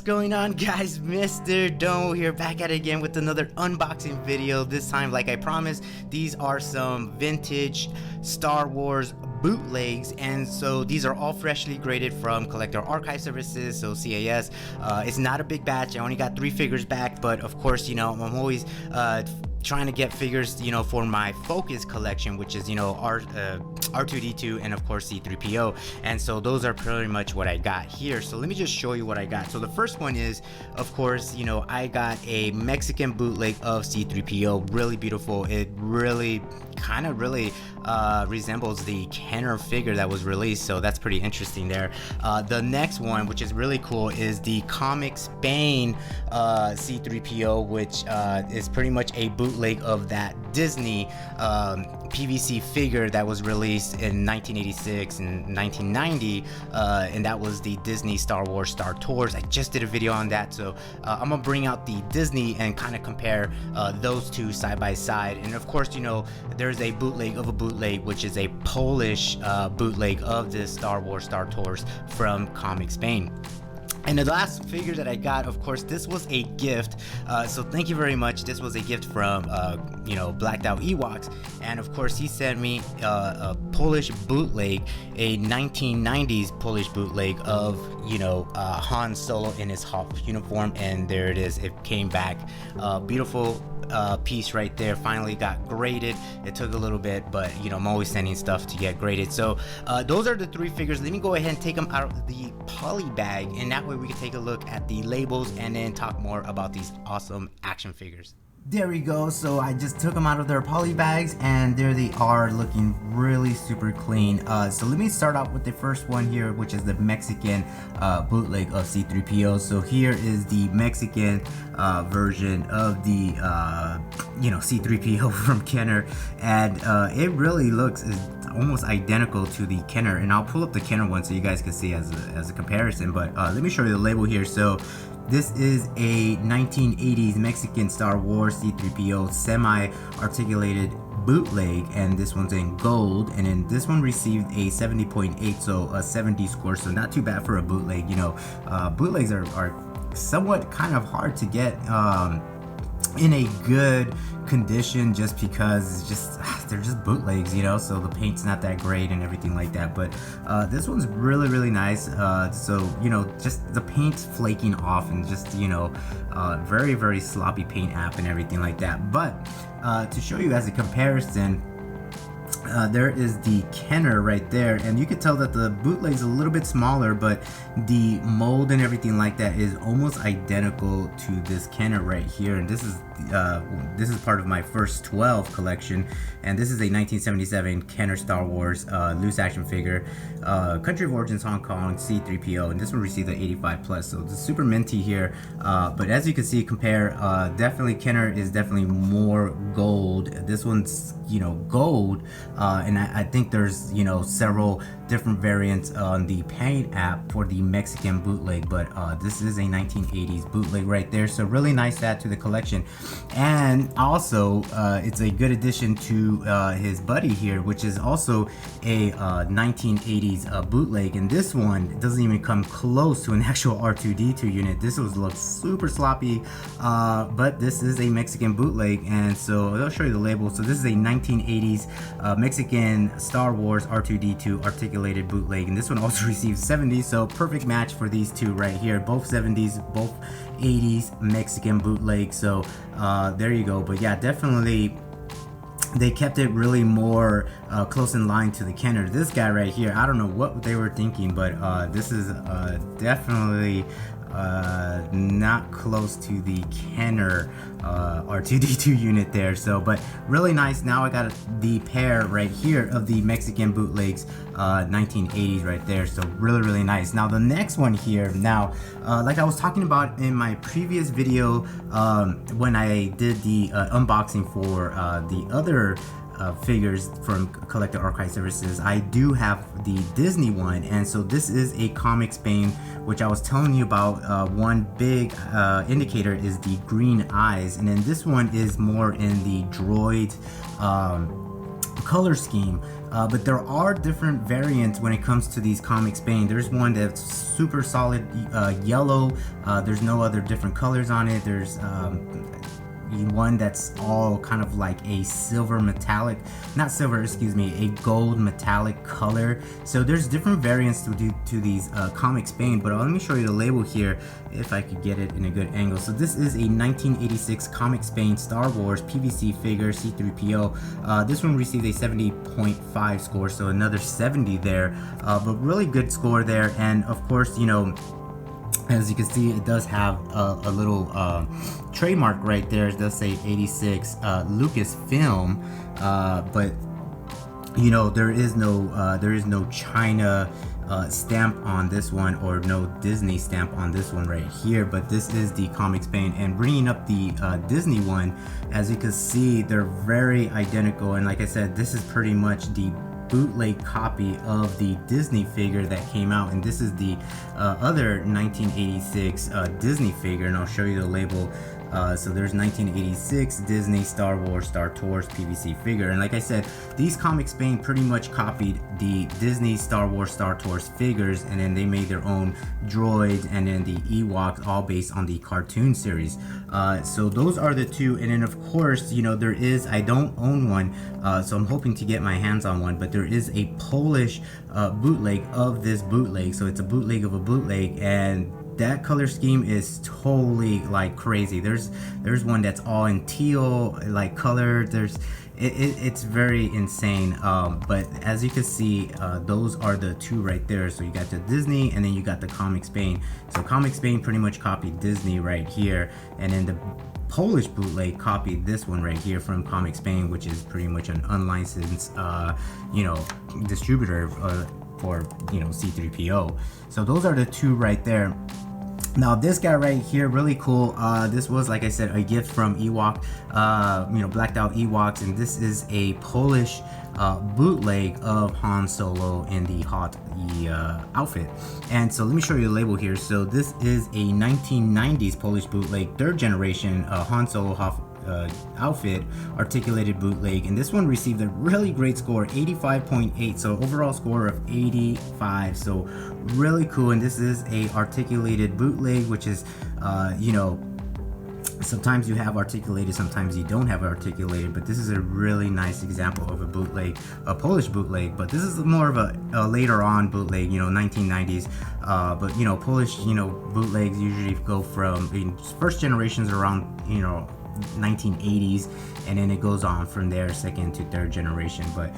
going on, guys? Mr. Domo here, back at it again with another unboxing video. This time, like I promised, these are some vintage Star Wars bootlegs, and so these are all freshly graded from Collector Archive Services, so CAS. It's not a big batch. I only got 3 figures back, but of course, you know, I'm always trying to get figures, you know, for my focus collection, which is, you know, R2D2 and of course C3PO. And so those are pretty much what I got here. So let me just show you what I got. So the first one is, of course, you know, I got a Mexican bootleg of C3PO. Really beautiful. It really kind of resembles the Kenner figure that was released, so that's pretty interesting there. The next one, which is really cool, is the Comic Spain C3PO, which is pretty much a bootleg of that Disney PVC figure that was released in 1986 and 1990, and that was the Disney Star Wars Star Tours. I just did a video on that, so I'm gonna bring out the Disney and kind of compare those two side by side. And of course, you know, there's a bootleg of a bootleg, which is a Polish bootleg of this Star Wars Star Tours from Comic Spain. And the last figure that I got, of course, this was a gift, so thank you very much. This was a gift from, you know, Blacked Out Ewoks, and of course he sent me a Polish bootleg, a 1990s Polish bootleg of, you know, Han Solo in his Hoth uniform, and there it is. It came back, beautiful piece right there. Finally got graded. It took a little bit, but you know, I'm always sending stuff to get graded. So those are the 3 figures. Let me go ahead and take them out of the poly bag, and that way we can take a look at the labels and then talk more about these awesome action figures. There we go. So I just took them out of their poly bags, and there they are, looking really super clean. So let me start off with the first one here, which is the Mexican bootleg of C3PO. So here is the Mexican version of the you know, C3PO from Kenner, and it really looks almost identical to the Kenner. And I'll pull up the Kenner one so you guys can see as a comparison. But let me show you the label here. So this is a 1980s Mexican Star Wars C3PO semi-articulated bootleg, and this one's in gold, and then this one received a 70.8, so a 70 score, so not too bad for a bootleg. You know, bootlegs are somewhat kind of hard to get in a good condition, just because it's just they're just bootlegs, you know, so the paint's not that great and everything like that. But this one's really nice. So you know, just the paint's flaking off, and just, you know, very sloppy paint app and everything like that. But to show you as a comparison, there is the Kenner right there, and you can tell that the bootleg's a little bit smaller, but the mold and everything like that is almost identical to this Kenner right here. And this is part of my first 12 collection, and this is a 1977 Kenner Star Wars loose action figure, country of origins Hong Kong, C3PO, and this one received an 85 plus, so it's super minty here. But as you can see, definitely Kenner is definitely more gold. This one's, you know, gold, and I think there's, you know, several different variants on the paint app for the Mexican bootleg, but this is a 1980s bootleg right there, so really nice to add to the collection. And also it's a good addition to his buddy here, which is also a 1980s bootleg, and this one doesn't even come close to an actual R2D2 unit. This looks super sloppy, but this is a Mexican bootleg, and so I'll show you the label. So this is a 1980s Mexican Star Wars R2D2 articulated bootleg, and this one also received 70, so perfect match for these two right here, both 70s, both 80s Mexican bootleg. So there you go. But yeah, definitely they kept it really more close in line to the Kenner. This guy right here, I don't know what they were thinking, but this is definitely not close to the Kenner R2D2 unit there. So, but really nice. Now I got the pair right here of the Mexican bootlegs, 1980s right there. So really nice. Now the next one here, now like I was talking about in my previous video, when I did the unboxing for the other figures from Collector Archive Services, I do have the Disney one, and so this is a Comic Spain, which I was telling you about. One big indicator is the green eyes, and then this one is more in the droid color scheme, but there are different variants when it comes to these Comic Spain. There's one that's super solid yellow. There's no other different colors on it. There's one that's all kind of like a silver metallic, not silver, excuse me, a gold metallic color. So there's different variants to these Comic Spain, but let me show you the label here if I could get it in a good angle. So this is a 1986 Comic Spain Star Wars PVC figure C-3PO. This one received a 70.5 score, so another 70 there, but really good score there. And of course, you know, as you can see, it does have a little trademark right there. It does say 86 Lucasfilm, but you know, there is no China stamp on this one, or no Disney stamp on this one right here. But this is the Comic Spain, and bringing up the Disney one, as you can see, they're very identical. And like I said, this is pretty much the bootleg copy of the Disney figure that came out, and this is the other 1986 Disney figure, and I'll show you the label. So there's 1986 Disney Star Wars Star Tours PVC figure, and like I said, these Comic Spain pretty much copied the Disney Star Wars Star Tours figures, and then they made their own droids and then the Ewoks, all based on the cartoon series. So those are the two, and then of course, you know, there is, I don't own one, so I'm hoping to get my hands on one, but there is a Polish bootleg of this bootleg. So it's a bootleg of a bootleg, and that color scheme is totally like crazy. There's one that's all in teal like color. It's very insane. But as you can see, those are the two right there. So you got the Disney, and then you got the Comic Spain. So Comic Spain pretty much copied Disney right here, and then the Polish bootleg copied this one right here from Comic Spain, which is pretty much an unlicensed you know, distributor for, you know, C-3PO. So those are the two right there. Now this guy right here, really cool. This was, like I said, a gift from Ewok, you know, blacked out Ewoks, and this is a Polish bootleg of Han Solo in the Hoth outfit. And so let me show you the label here. So this is a 1990s Polish bootleg, third generation Han Solo Hoth outfit, articulated bootleg, and this one received a really great score, 85.8, so overall score of 85. So really cool. And this is a articulated bootleg, which is you know, sometimes you have articulated, sometimes you don't have articulated, but this is a really nice example of a bootleg, a Polish bootleg. But this is more of a later on bootleg, you know, 1990s. But you know, Polish, you know, bootlegs usually go from, I mean, first generations around, you know, 1980s, and then it goes on from there, second to third generation. But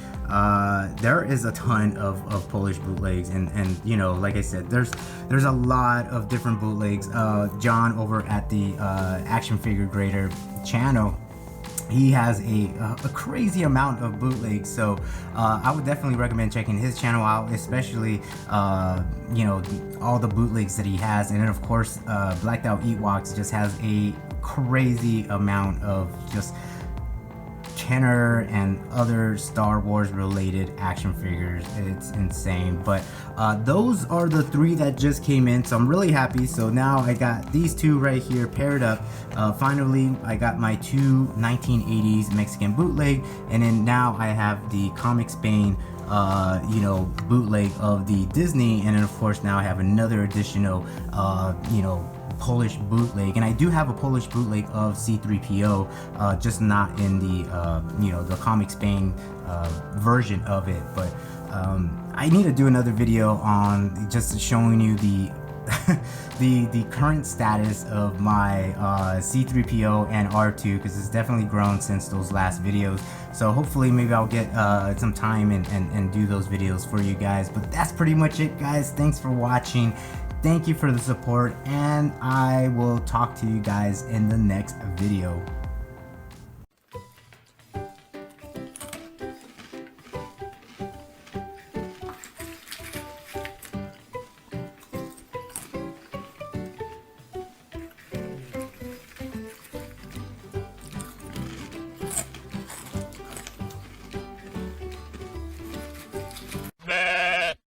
there is a ton of Polish bootlegs, and you know, like I said, there's a lot of different bootlegs. John over at the Action Figure Grader channel, he has a crazy amount of bootlegs, so I would definitely recommend checking his channel out, especially you know, all the bootlegs that he has. And then of course, Blacked Out Ewoks just has a crazy amount of just Kenner and other Star Wars related action figures. It's insane. But those are the three that just came in, so I'm really happy. So now I got these two right here paired up. Finally I got my two 1980s Mexican bootleg, and then now I have the Comic Spain you know, bootleg of the Disney, and then of course now I have another additional you know, Polish bootleg. And I do have a Polish bootleg of C-3PO, just not in the you know, the Comic Spain version of it. But I need to do another video on just showing you the the current status of my C-3PO and R2, because it's definitely grown since those last videos. So hopefully maybe I'll get some time and do those videos for you guys. But that's pretty much it, guys. Thanks for watching. Thank you for the support, and I will talk to you guys in the next video.